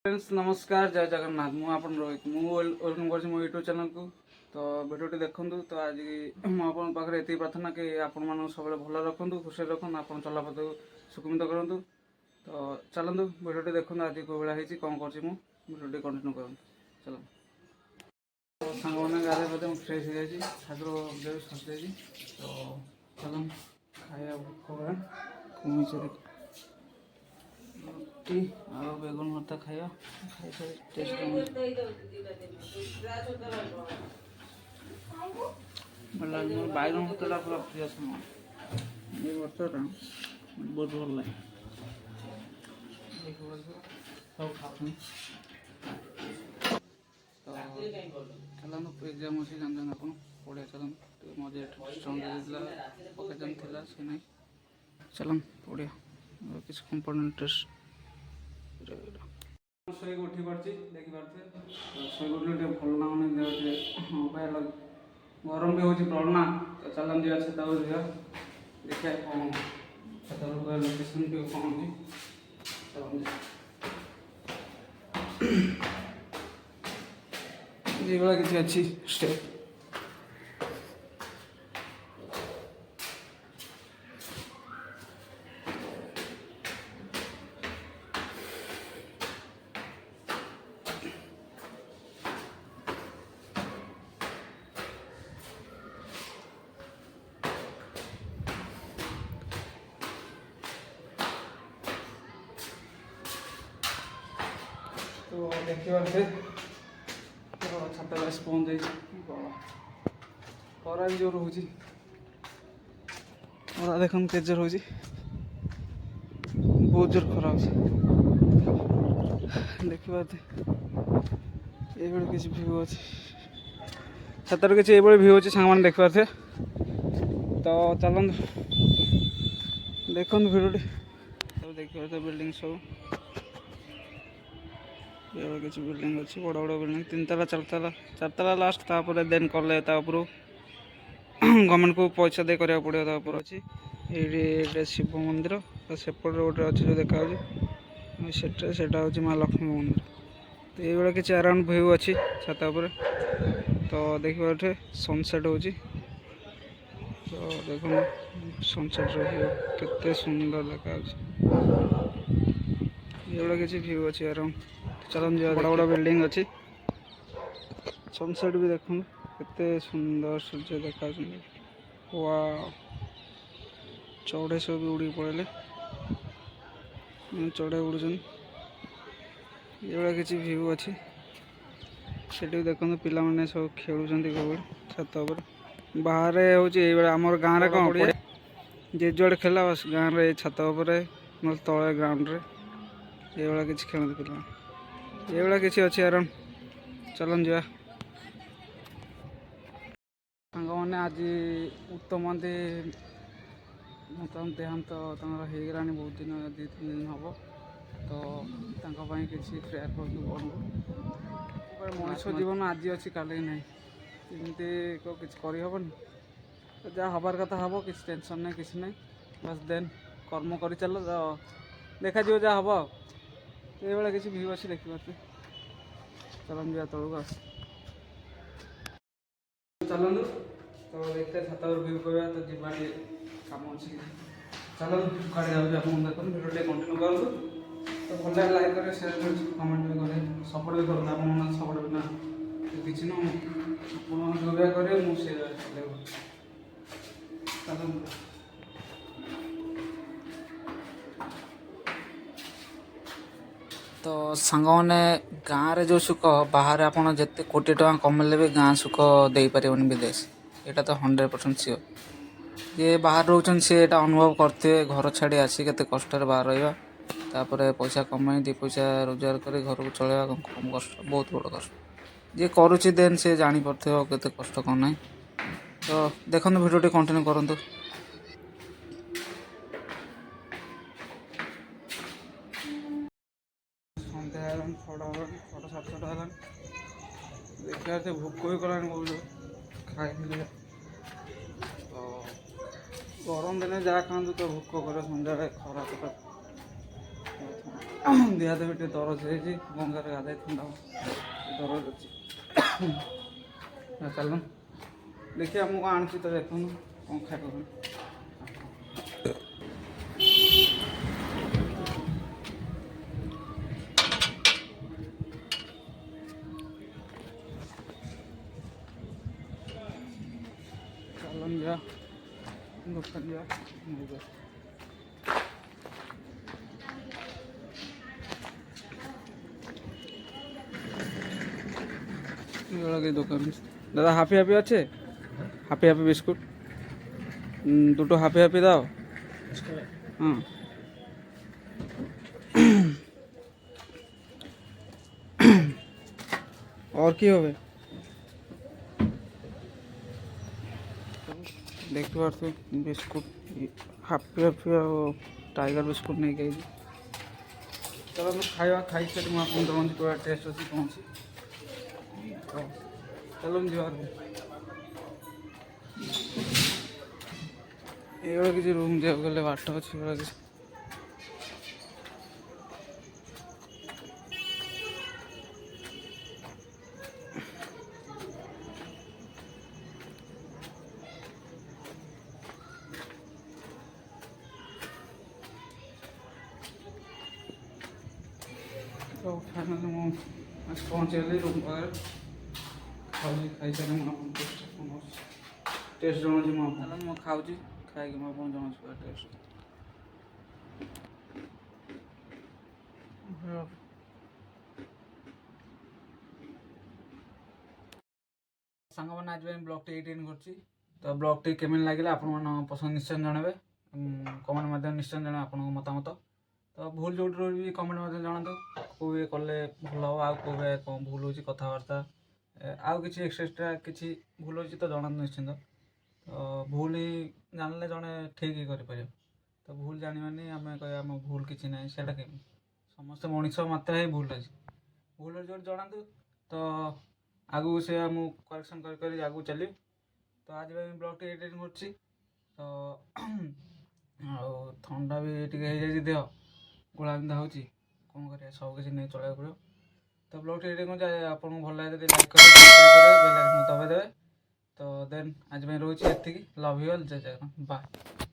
Friends नमस्कार जय जगन्नाथ मु आप रोहित वेलकम कर यूट्यूब चैनल को। तो भिडियो देखु तो आज मुझे ये प्रार्थना कि आपण मान सब भल रखु खुशी रखु आप चलापथ सुखमित करूँ। तो चलतु भिडियो देखु आज कौ भाई कौन कर भिडियो कंटिन्यू करूँ। चलो सांग मैंने गाधे पाधे फ्रेश हो जाए ठाकुर सजाई तो चलो खाया भोक रुटी और बेगुन भर्ता खाया खाई टेस्ट बैगन भर्ता पूरा प्रिय समय ये भर्ता बहुत भल लगे सब खाऊँ। तो चलो एग्जाम अच्छी जानते आप पढ़िया चलो मजे स्ट्रंग पकेजाम थी से नहीं चलो पढ़िया किसी कंपोनेंट टेस्ट शोक उठी पार्टी देखिपे शोक उठे भल ना उपाय गरम भी हूँ प्रबल ना। तो चलन जा छता जा देखा कौन छता लोकेशन भी कौन ये भाई किसी अच्छी स्टेप तो देखिए छात पहुँच जाइए खरा भी जोर हो खरा देख के जोर हो बहुत जोर खरा देखिए ये किसी भ्यू अच्छे छातर किसी ये भ्यू अच्छे सांग मैंने देख पारे। तो चलत देखते भिडियो सब देखिए बिल्डिंग सब ये किसी बिल्डिंग अच्छी बड़ बड़ बिल्डिंग 3 तला 4 तला 4 तला लास्ट तापर देन कले गवर्नमेंट को पैसा दे करा पड़ो अच्छी ये शिव मंदिर तो सेपटे गोटे अच्छी जो देखा से माँ लक्ष्मी मंदिर। तो ये किसी अराउंड भ्यू अच्छी छात पर। तो देखिए सनसेट हो तो देखो सनसेट व्यू केते सुंदर देखा ये किसी भ्यू अच्छी अराउंड। चलन जा बड़ा बड़ा बिल्डिंग अच्छी सनसेट भी देखो केते सुंदर सूर्य देखा वाह चढ़े सब भी उड़ी पड़े चढ़े उड़ुन ये किसी भ्यू अच्छी से देखो पिला माने सब खेलुं कबड्डी छात पर बाहर हूँ आम गाँव में कौन पड़े जे जुआड़े खेला बस गाँव में छात पर ना तले ग्राउंड रे ये किसी खेलते पिला ये किसी अच्छी अराउंड। चलन जा सांग मैंने आज उत्तम महांती देहांत होगला बहुत दिन 2-3 दिन हम तो किसी प्रेयर कर मनुष्य जीवन आज अच्छी काली ना एमती किसी करहबन तो जहाँ हबार कथा हम किसी टेंशन नहीं किसी नहीं बस देन कर्म कर चल देखा जहाँ हम तो ये किसी भ्यू अच्छी देखिए चलन जा तौक आस चलु तो देखते छात व्यू करवा तो जीवा कम अच्छी चलो कड़े जाऊँ आप भिडियो कंटिन्यू करूँ। तो भल लाइक करें शेयर कर कमेंट भी करें सपोर्ट भी करूँ आप सपोर्ट बिना किसी ना आप जो भी करेंगे मुझे चलो तो सांग मैंने गाँव में जो सुख बाहर आपड़ जिते कोटी टका कमेले भी गाँ सुख दे पारे विदेश यहाँ तो 100% सियोर ये बाहर रोचन सी एटा अनुभव करते घर छाड़ी आसी के कष्ट बाहर रहा पैसा कमाई 2 पैसा रोजगार कर घर को चलवा कम कष्ट बहुत बड़ कष्ट जी करुच्ची देन से जापारे के कष्ट कौन ना। तो देखो भिडियो कंटिन्यू करूँ। सन्ध्या 6:30 देखा भोक भी कला खाई गरम दिन जहाँ खाँ तो भोक करे सन्ध्या खरा ଦେହ ହାତ ବି ଟିକେ ଦରଜ ହେଇଛି, ଗଙ୍ଗାରେ ଗାଧୋଇଥାନ୍ତା ଦରଜ ଅଛି। ଚାଲ ଦେଖିବା ମୁଁ କ'ଣ ଆଣୁଛି ତ ଦେଖୁନୁ କ'ଣ ଖାଇବା ପାଇଁ। ଚାଲନ୍ ଯିବା ଦୋକାନ ଯିବା ନେଇଯିବା। দোকান দাদা হাফি হাফি আছে, হাফি হাফি বিস্কুট দুটো হাফি হাফি দাও। हाँ और কি হবে দেখতে পাচ্ছ বিস্কুট হাফি হাফি ଆଉ টাইগার ବିସ୍କୁଟ୍ ନେଇକି ଆଇଛି। ଚାଲ ଆମେ ଖାଇବା, ଖାଇସାରି ମୁଁ ଆପଣଙ୍କୁ ଜଣାଉଛି ପୁରା ଟେଷ୍ଟ ଅଛି କ'ଣ ଅଛି। ଚାଲନ୍ତୁ ଯିବା। ଏଇଭଳିଆ କିଛି ରୁମ୍ ଯିବାକୁ ଗଲେ ବାଟ ଅଛି, ଏଇଭଳିଆ କିଛି तो फाइनली ମୁଁ ପହଞ୍ଚିଗଲି ରୁମ୍ ପାଖରେ। ଖାଇସାରି ମୁଁ ଆପଣଙ୍କୁ ଟେଷ୍ଟ ଜଣାଉଛି। ମୁଁ ଖାଉଛି, ଖାଇକି ମୁଁ ଆପଣଙ୍କୁ ଜଣାଉଛି ପୁରା ଟେଷ୍ଟ। ସାଙ୍ଗମାନେ ଆଜି ପାଇଁ ବ୍ଲଗ୍ଟି ଏଇଠି ଏଣ୍ଡ୍ କରୁଛି। ତ ବ୍ଲଗ୍ଟି କେମିତି ଲାଗିଲା ଆପଣମାନଙ୍କ ପସନ୍ଦ ନିଶ୍ଚୟ ଜଣାଇବେ, କମେଣ୍ଟ ମାଧ୍ୟମରେ ନିଶ୍ଚୟ ଜଣାଇବେ ଆପଣଙ୍କ ମତାମତ। ତ ଭୁଲ ଯେଉଁଠି ରହିବି କମେଣ୍ଟ ମାଧ୍ୟମରେ ଜଣାନ୍ତୁ, କେଉଁ ଇଏ କଲେ ଭଲ ହେବ, ଆଉ କେଉଁ କ'ଣ ଭୁଲ ହେଉଛି କଥାବାର୍ତ୍ତା, ଆଉ କିଛି ଏକ୍ସଟ୍ରା କିଛି ଭୁଲ ହେଉଛି ତ ଜଣାନ୍ତୁ ନିଶ୍ଚିନ୍ତ। ତ ଭୁଲ ହିଁ ଜାଣିଲେ ଜଣେ ଠିକ୍ ହିଁ କରିପାରିବ। ତ ଭୁଲ ଜାଣିବାନି ଆମେ କହିବା ଆମ ଭୁଲ କିଛି ନାହିଁ, ସେଇଟା କେମିତି? ସମସ୍ତେ ମଣିଷ ମାତ୍ରେ ହିଁ ଭୁଲ ଅଛି। ଭୁଲ ଅଛି ଯେଉଁଠି ଜଣାନ୍ତୁ, ତ ଆଗକୁ ସେ ମୁଁ କରେକ୍ସନ୍ କରି ଆଗକୁ ଚାଲିବି। ତ ଆଜି ପାଇଁ ବ୍ଲଗ୍ଟି ଏଇଠି ଏଣ୍ଡ୍ କରୁଛି। ତ ଆଉ ଥଣ୍ଡା ବି ଟିକେ ହେଇଯାଇଛି, ଦେହ ଗୋଳା ବିନ୍ଧା ହେଉଛି, କ'ଣ କରିବା, ସବୁ କିଛି ନେଇ ଚଳିବାକୁ ପଡ଼ିବ। ତ ବ୍ଲଗ୍ଟି ଏଇଠି କରୁଛି। ଆପଣଙ୍କୁ ଭଲ ଲାଗେ ଯଦି ଲାଇକ୍ କରିବେ, ବେଲ୍ ଆଇକନ୍ ଦବାଇ ଦେବେ। ତ ଦେନ୍ ଆଜି ପାଇଁ ରହୁଛି ଏତିକି। ଲଭ୍ ୟୁ ଅଲ୍, ଜୟ ଜଗନ୍ନାଥ, ବାଏ।